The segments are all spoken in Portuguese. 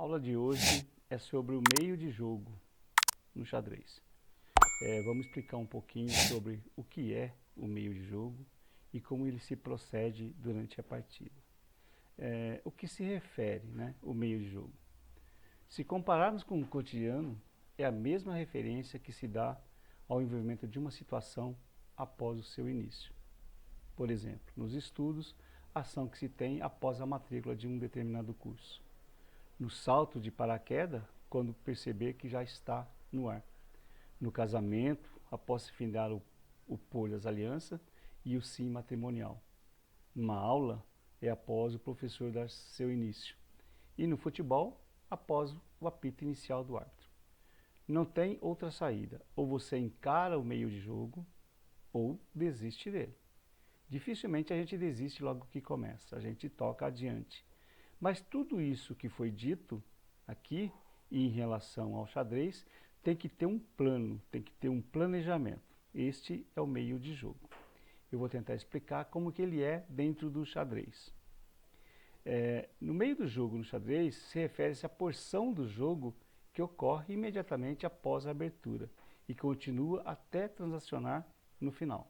aula de hoje é sobre o meio de jogo no xadrez. Vamos explicar um pouquinho sobre o que é o meio de jogo e como ele se procede durante a partida. O que se refere, né, o meio de jogo? Se compararmos com o cotidiano, é a mesma referência que se dá ao envolvimento de uma situação após o seu início. Por exemplo, nos estudos, a ação que se tem após a matrícula de um determinado curso. No salto de paraquedas, quando perceber que já está no ar. No casamento, após se findar o pôr das alianças e o sim matrimonial. Numa aula, é após o professor dar seu início. E no futebol, após o apito inicial do árbitro. Não tem outra saída. Ou você encara o meio de jogo, ou desiste dele. Dificilmente a gente desiste logo que começa, a gente toca adiante. Mas tudo isso que foi dito aqui, e em relação ao xadrez, tem que ter um plano, tem que ter um planejamento. Este é o meio de jogo. Eu vou tentar explicar como que ele é dentro do xadrez. No meio do jogo no xadrez, se refere-se à porção do jogo que ocorre imediatamente após a abertura e continua até transacionar no final.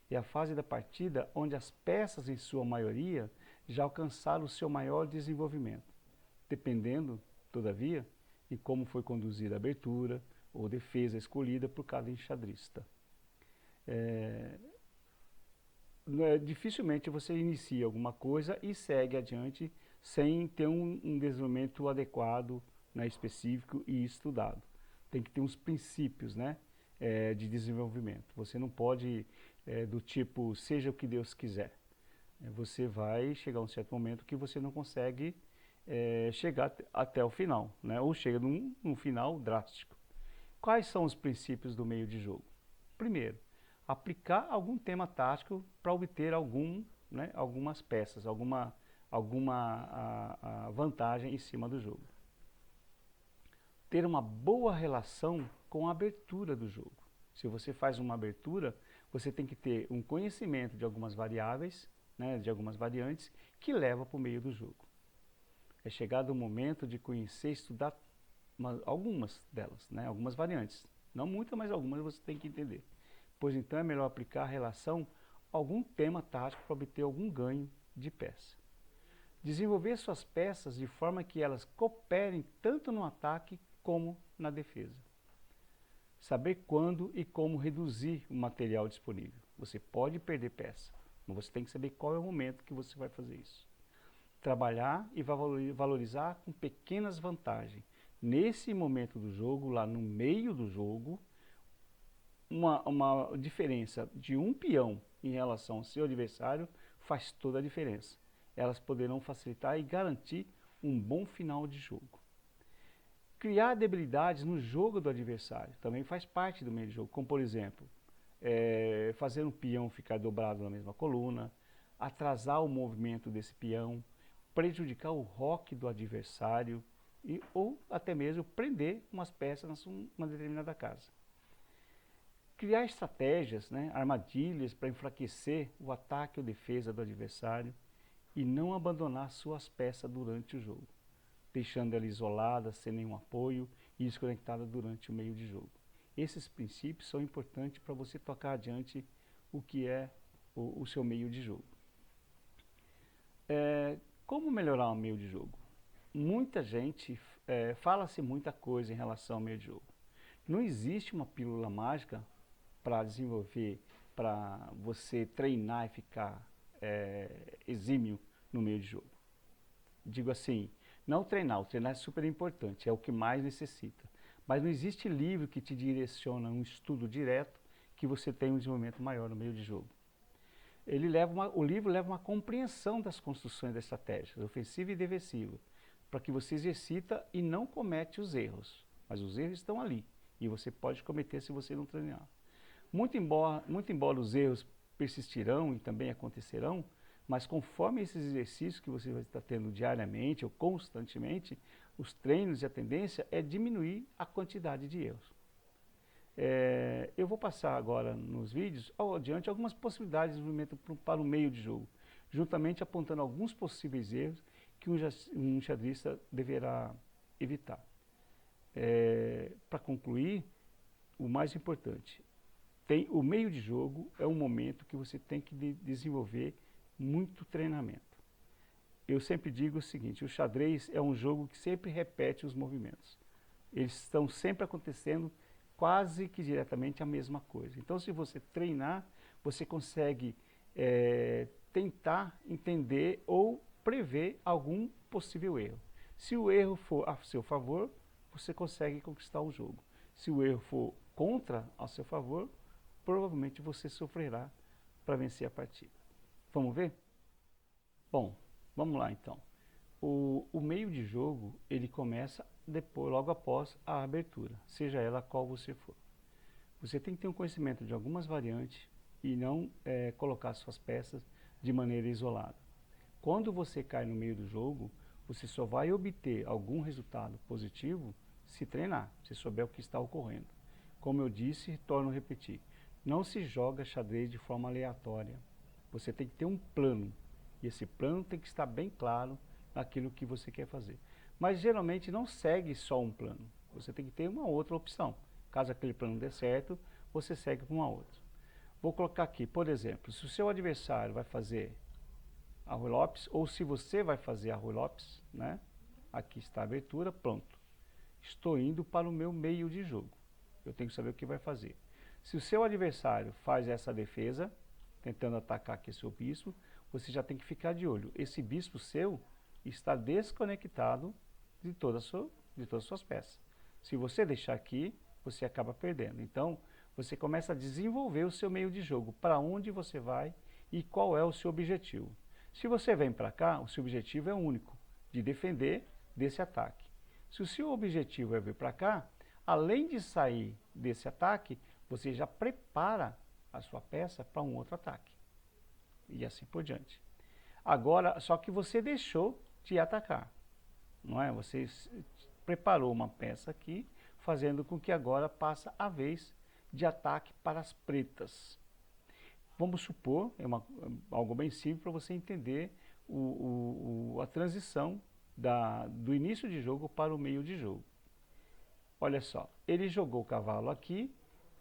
É a fase da partida onde as peças, em sua maioria, já alcançaram o seu maior desenvolvimento, dependendo, todavia, de como foi conduzida a abertura ou defesa escolhida por cada enxadrista. Dificilmente você inicia alguma coisa e segue adiante sem ter um desenvolvimento adequado, né, específico e estudado. Tem que ter uns princípios, né, de desenvolvimento. Você não pode, do tipo, seja o que Deus quiser. Você vai chegar a um certo momento que você não consegue chegar até o final, né, ou chega num final drástico. Quais são os princípios do meio de jogo? Primeiro, aplicar algum tema tático para obter algumas peças, alguma vantagem em cima do jogo. Ter uma boa relação com a abertura do jogo. Se você faz uma abertura, você tem que ter um conhecimento de algumas variáveis, né, de algumas variantes, que leva para o meio do jogo. É chegado o momento de conhecer e estudar algumas delas, né, algumas variantes. Não muitas, mas algumas você tem que entender. Pois então é melhor aplicar a relação a algum tema tático para obter algum ganho de peça. Desenvolver suas peças de forma que elas cooperem tanto no ataque como na defesa. Saber quando e como reduzir o material disponível. Você pode perder peça, mas você tem que saber qual é o momento que você vai fazer isso. Trabalhar e valorizar com pequenas vantagens. Nesse momento do jogo, lá no meio do jogo, uma diferença de um peão em relação ao seu adversário faz toda a diferença. Elas poderão facilitar e garantir um bom final de jogo. Criar debilidades no jogo do adversário também faz parte do meio de jogo, como por exemplo, fazer um peão ficar dobrado na mesma coluna, atrasar o movimento desse peão, prejudicar o roque do adversário ou até mesmo prender umas peças numa determinada casa. Criar estratégias, né, armadilhas para enfraquecer o ataque ou defesa do adversário e não abandonar suas peças durante o jogo, deixando ela isolada, sem nenhum apoio e desconectada durante o meio de jogo. Esses princípios são importantes para você tocar adiante o que é o seu meio de jogo. Como melhorar o meio de jogo? Muita gente, fala-se muita coisa em relação ao meio de jogo. Não existe uma pílula mágica para desenvolver, para você treinar e ficar exímio no meio de jogo. Digo assim, não treinar, o treinar é super importante, é o que mais necessita. Mas não existe livro que te direciona um estudo direto que você tenha um desenvolvimento maior no meio de jogo. O livro leva uma compreensão das construções das estratégias, ofensiva e defensiva, para que você exercita e não comete os erros. Mas os erros estão ali e você pode cometer se você não treinar. Muito embora os erros persistirão e também acontecerão, mas conforme esses exercícios que você vai estar tendo diariamente ou constantemente, os treinos e a tendência é diminuir a quantidade de erros. Eu vou passar agora nos vídeos, adiante, algumas possibilidades de desenvolvimento para o meio de jogo, juntamente apontando alguns possíveis erros que um xadrista deverá evitar. Para concluir, o mais importante, o meio de jogo é um momento que você tem que desenvolver muito treinamento. Eu sempre digo o seguinte, o xadrez é um jogo que sempre repete os movimentos. Eles estão sempre acontecendo quase que diretamente a mesma coisa. Então, se você treinar, você consegue tentar entender ou prever algum possível erro. Se o erro for a seu favor, você consegue conquistar o jogo. Se o erro for contra a seu favor, provavelmente você sofrerá para vencer a partida. Vamos ver? Bom, vamos lá então. O meio de jogo, ele começa logo após a abertura, seja ela qual você for. Você tem que ter um conhecimento de algumas variantes e não colocar suas peças de maneira isolada. Quando você cai no meio do jogo, você só vai obter algum resultado positivo se treinar, se souber o que está ocorrendo. Como eu disse, torno a repetir, não se joga xadrez de forma aleatória. Você tem que ter um plano, e esse plano tem que estar bem claro naquilo que você quer fazer. Mas geralmente não segue só um plano, você tem que ter uma outra opção. Caso aquele plano dê certo, você segue com uma outra. Vou colocar aqui, por exemplo, se o seu adversário vai fazer a Rui Lopes, ou se você vai fazer a Rui Lopes, né? Aqui está a abertura, pronto. Estou indo para o meu meio de jogo. Eu tenho que saber o que vai fazer. Se o seu adversário faz essa defesa, tentando atacar aqui seu bispo, você já tem que ficar de olho. Esse bispo seu está desconectado de todas as suas peças. Se você deixar aqui, você acaba perdendo. Então, você começa a desenvolver o seu meio de jogo, para onde você vai e qual é o seu objetivo. Se você vem para cá, o seu objetivo é único, de defender desse ataque. Se o seu objetivo é vir para cá, além de sair desse ataque, você já prepara a sua peça para um outro ataque. E assim por diante. Agora, só que você deixou de atacar, não é? Você preparou uma peça aqui, fazendo com que agora passa a vez de ataque para as pretas. Vamos supor, algo bem simples para você entender a transição do início de jogo para o meio de jogo. Olha só, ele jogou o cavalo aqui,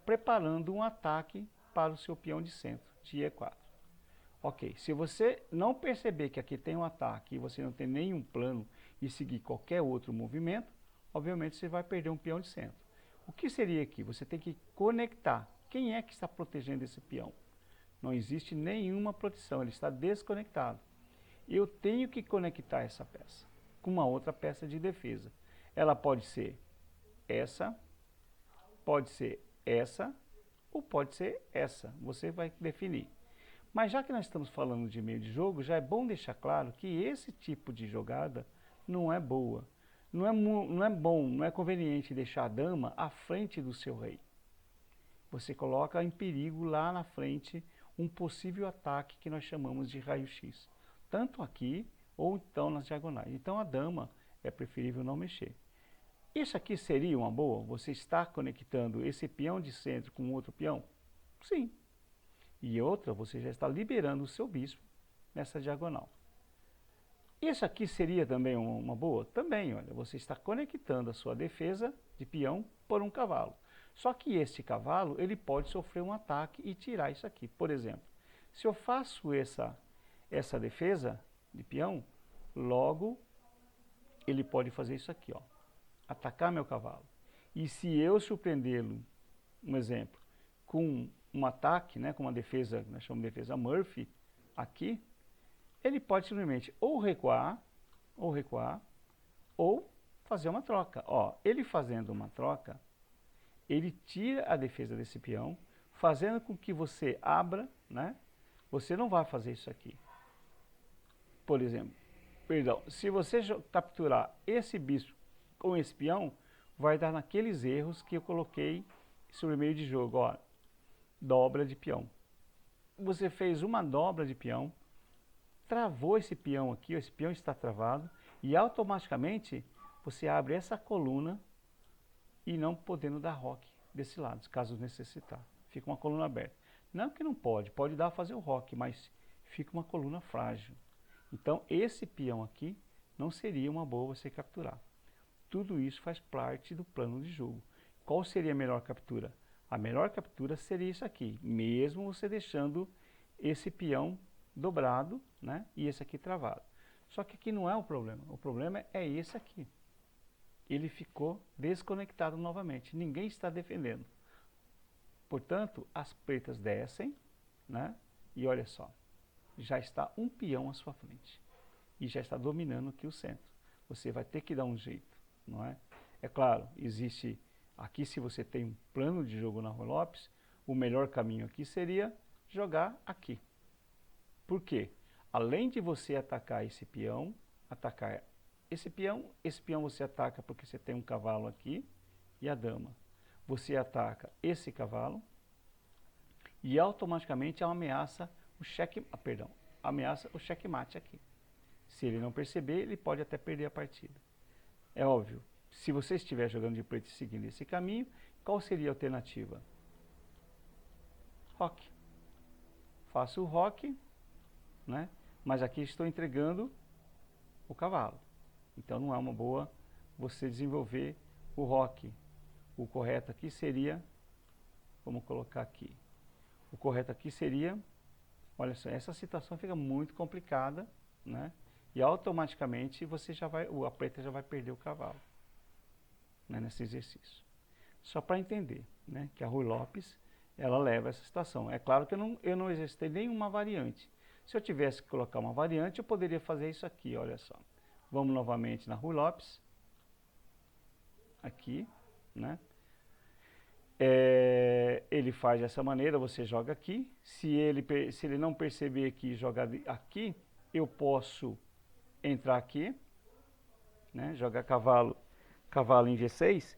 preparando um ataque para o seu peão de centro, de E4. Ok, se você não perceber que aqui tem um ataque e você não tem nenhum plano e seguir qualquer outro movimento, obviamente você vai perder um peão de centro. O que seria aqui? Você tem que conectar. Quem é que está protegendo esse peão? Não existe nenhuma proteção, ele está desconectado. Eu tenho que conectar essa peça com uma outra peça de defesa. Ela pode ser essa ou pode ser essa. Você vai definir. Mas já que nós estamos falando de meio de jogo, já é bom deixar claro que esse tipo de jogada não é boa. Não é bom, não é conveniente deixar a dama à frente do seu rei. Você coloca em perigo lá na frente um possível ataque que nós chamamos de raio-x. Tanto aqui ou então nas diagonais. Então a dama é preferível não mexer. Isso aqui seria uma boa? Você está conectando esse peão de centro com outro peão? Sim. E outra, você já está liberando o seu bispo nessa diagonal. Isso aqui seria também uma boa? Também, olha, você está conectando a sua defesa de peão por um cavalo. Só que este cavalo, ele pode sofrer um ataque e tirar isso aqui. Por exemplo, se eu faço essa defesa de peão, logo ele pode fazer isso aqui, ó, atacar meu cavalo. E se eu surpreendê-lo, um exemplo, com um ataque, né, com uma defesa, nós chamamos de defesa Murphy, aqui, ele pode simplesmente ou recuar, ou fazer uma troca. Ó, ele fazendo uma troca, ele tira a defesa desse peão, fazendo com que você abra, né? Você não vai fazer isso aqui. Por exemplo, se você capturar esse bispo com esse peão, vai dar naqueles erros que eu coloquei sobre o meio de jogo, ó, dobra de peão. Você fez uma dobra de peão, travou esse peão aqui, esse peão está travado, e automaticamente você abre essa coluna e não podendo dar roque desse lado, caso necessitar. Fica uma coluna aberta. Não que não pode dar fazer o roque, mas fica uma coluna frágil. Então esse peão aqui não seria uma boa você capturar. Tudo isso faz parte do plano de jogo. Qual seria a melhor captura? A melhor captura seria isso aqui, mesmo você deixando esse peão dobrado, né, e esse aqui travado. Só que aqui não é o problema é esse aqui. Ele ficou desconectado novamente, ninguém está defendendo. Portanto, as pretas descem, né, e olha só, já está um peão à sua frente e já está dominando aqui o centro. Você vai ter que dar um jeito, não é? É claro, existe aqui, se você tem um plano de jogo na Rui Lopes, o melhor caminho aqui seria jogar aqui. Por quê? Além de você atacar esse peão esse peão você ataca porque você tem um cavalo aqui e a dama. Você ataca esse cavalo e automaticamente ameaça o ameaça o checkmate aqui. Se ele não perceber, ele pode até perder a partida. É óbvio, se você estiver jogando de preto e seguindo esse caminho, qual seria a alternativa? Roque. Faço o roque, né? Mas aqui estou entregando o cavalo. Então não é uma boa você desenvolver o roque. O correto aqui seria, vamos colocar aqui, o correto aqui seria, olha só, essa situação fica muito complicada, né? E automaticamente você já vai, a preta já vai perder o cavalo, né, nesse exercício. Só para entender, né, que a Rui Lopes, ela leva essa situação. É claro que eu não exercitei nenhuma variante. Se eu tivesse que colocar uma variante, eu poderia fazer isso aqui, olha só. Vamos novamente na Rui Lopes, aqui, né? Ele faz dessa maneira, você joga aqui. Se ele não perceber que jogar aqui, eu posso entrar aqui, né? Jogar cavalo em G6,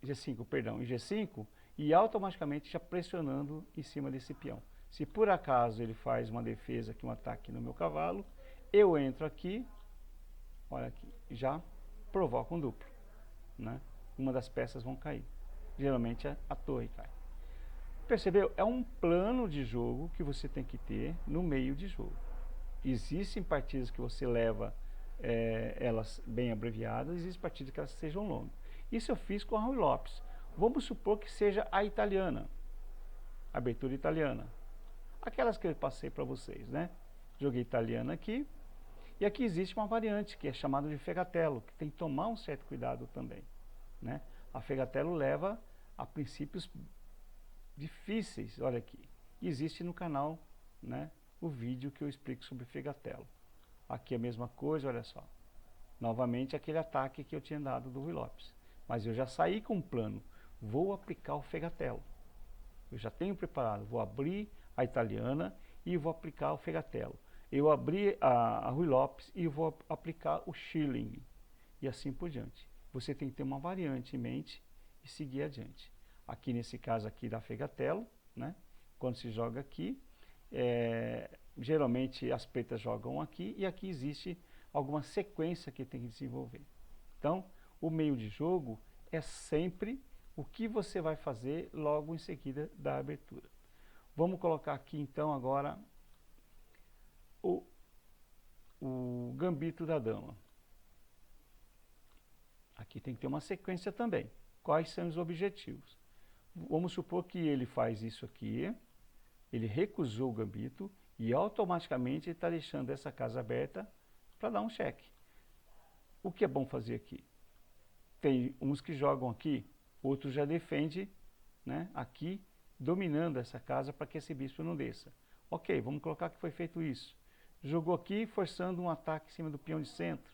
G5, perdão, em G5, e automaticamente já pressionando em cima desse peão. Se por acaso ele faz uma defesa aqui, um ataque no meu cavalo, eu entro aqui, olha aqui, já provoca um duplo, né? Uma das peças vão cair. Geralmente a torre cai. Percebeu? É um plano de jogo que você tem que ter no meio de jogo. Existem partidas que você leva elas bem abreviadas, existem partidas que elas sejam longas. Isso eu fiz com a Rui Lopes. Vamos supor que seja a italiana, a abertura italiana. Aquelas que eu passei para vocês, né? Joguei italiana aqui. E aqui existe uma variante que é chamada de fegatelo, que tem que tomar um certo cuidado também, né? A fegatelo leva a princípios difíceis, olha aqui. Existe no canal, né, o vídeo que eu explico sobre fegatelo. Aqui a mesma coisa, olha só. Novamente aquele ataque que eu tinha dado do Rui Lopes. Mas eu já saí com um plano. Vou aplicar o fegatelo. Eu já tenho preparado. Vou abrir a italiana e vou aplicar o fegatelo. Eu abri a Rui Lopes e vou aplicar o Schilling. E assim por diante. Você tem que ter uma variante em mente e seguir adiante. Aqui nesse caso aqui da fegatelo, né? Quando se joga aqui, geralmente as pretas jogam aqui e aqui existe alguma sequência que tem que desenvolver. Então, o meio de jogo é sempre o que você vai fazer logo em seguida da abertura. Vamos colocar aqui então agora o gambito da dama. Aqui tem que ter uma sequência também. Quais são os objetivos? Vamos supor que ele faz isso aqui, ele recusou o gambito e automaticamente ele está deixando essa casa aberta para dar um cheque. O que é bom fazer aqui? Tem uns que jogam aqui, outros já defendem, né, aqui, dominando essa casa para que esse bispo não desça. Ok, vamos colocar que foi feito isso. Jogou aqui, forçando um ataque em cima do peão de centro.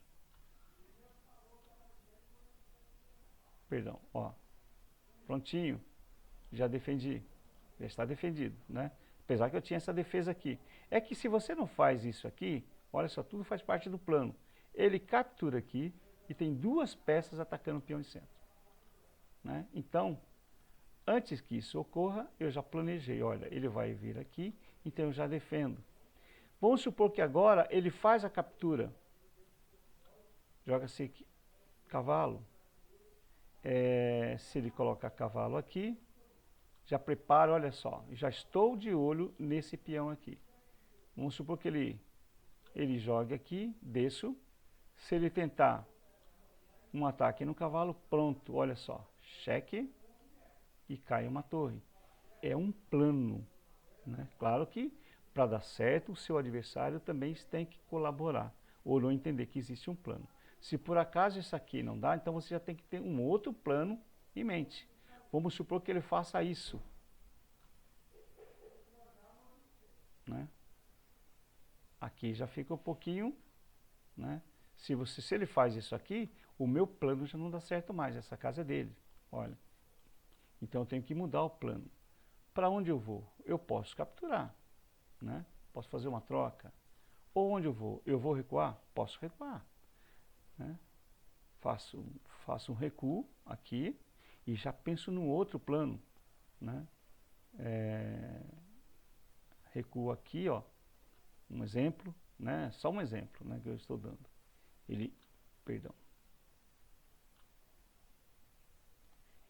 Perdão, ó. Prontinho. Já defendi. Já está defendido, né? Apesar que eu tinha essa defesa aqui. É que se você não faz isso aqui, olha só, tudo faz parte do plano. Ele captura aqui e tem duas peças atacando o peão de centro, né? Então, antes que isso ocorra, eu já planejei. Olha, ele vai vir aqui, então eu já defendo. Vamos supor que agora ele faz a captura. Joga-se cavalo. Se ele colocar cavalo aqui, já prepara, olha só, já estou de olho nesse peão aqui. Vamos supor que ele jogue aqui, desço, Se ele tentar um ataque no cavalo, pronto, olha só, cheque e cai uma torre. É um plano, né? Claro que para dar certo, o seu adversário também tem que colaborar, ou não entender que existe um plano. Se por acaso isso aqui não dá, então você já tem que ter um outro plano em mente. Vamos supor que ele faça isso, né? Aqui já fica um pouquinho, né? Se ele faz isso aqui, o meu plano já não dá certo mais, essa casa é dele, olha. Então eu tenho que mudar o plano. Para onde eu vou? Eu posso capturar, né? Posso fazer uma troca. Ou onde eu vou? Eu vou recuar? Posso recuar, né? Faço um recuo aqui e já penso no outro plano, né? Recuo aqui, ó, um exemplo, né? Só um exemplo, né, que eu estou dando.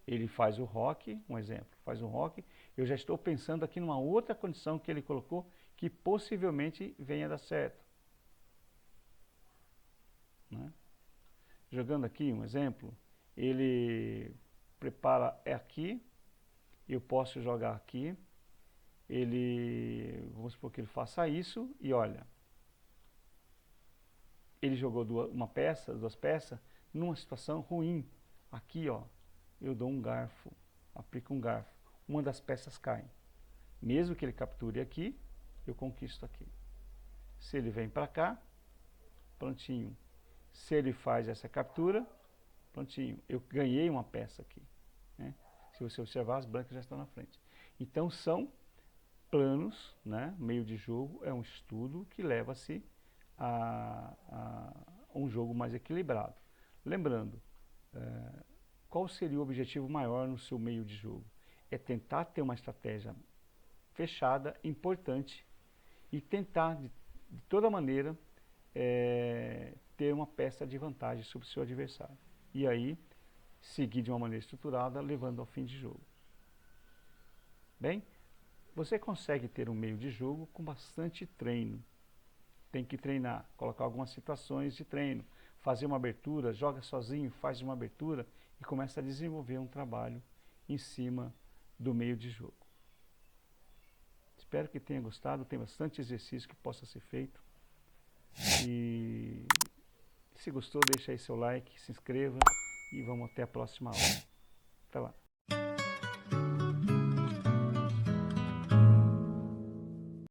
Ele faz o roque, um exemplo, faz um roque, eu já estou pensando aqui numa outra condição que ele colocou que possivelmente venha a dar certo, né? Jogando aqui um exemplo, ele prepara aqui, eu posso jogar aqui, vamos supor que ele faça isso e olha, ele jogou duas peças numa situação ruim. Aqui, ó, eu dou um garfo, aplico um garfo, uma das peças cai. Mesmo que ele capture aqui, eu conquisto aqui. Se ele vem para cá, prontinho. Se ele faz essa captura, prontinho, eu ganhei uma peça aqui, né? Se você observar, as brancas já estão na frente. Então são planos, né? Meio de jogo é um estudo que leva-se a um jogo mais equilibrado. Lembrando, qual seria o objetivo maior no seu meio de jogo? É tentar ter uma estratégia fechada, importante, e tentar de toda maneira ter uma peça de vantagem sobre o seu adversário. E aí, seguir de uma maneira estruturada, levando ao fim de jogo. Bem, você consegue ter um meio de jogo com bastante treino. Tem que treinar, colocar algumas situações de treino, fazer uma abertura, joga sozinho, faz uma abertura e começa a desenvolver um trabalho em cima do meio de jogo. Espero que tenha gostado, tem bastante exercício que possa ser feito. E se gostou, deixa aí seu like, se inscreva e vamos até a próxima aula. Até lá.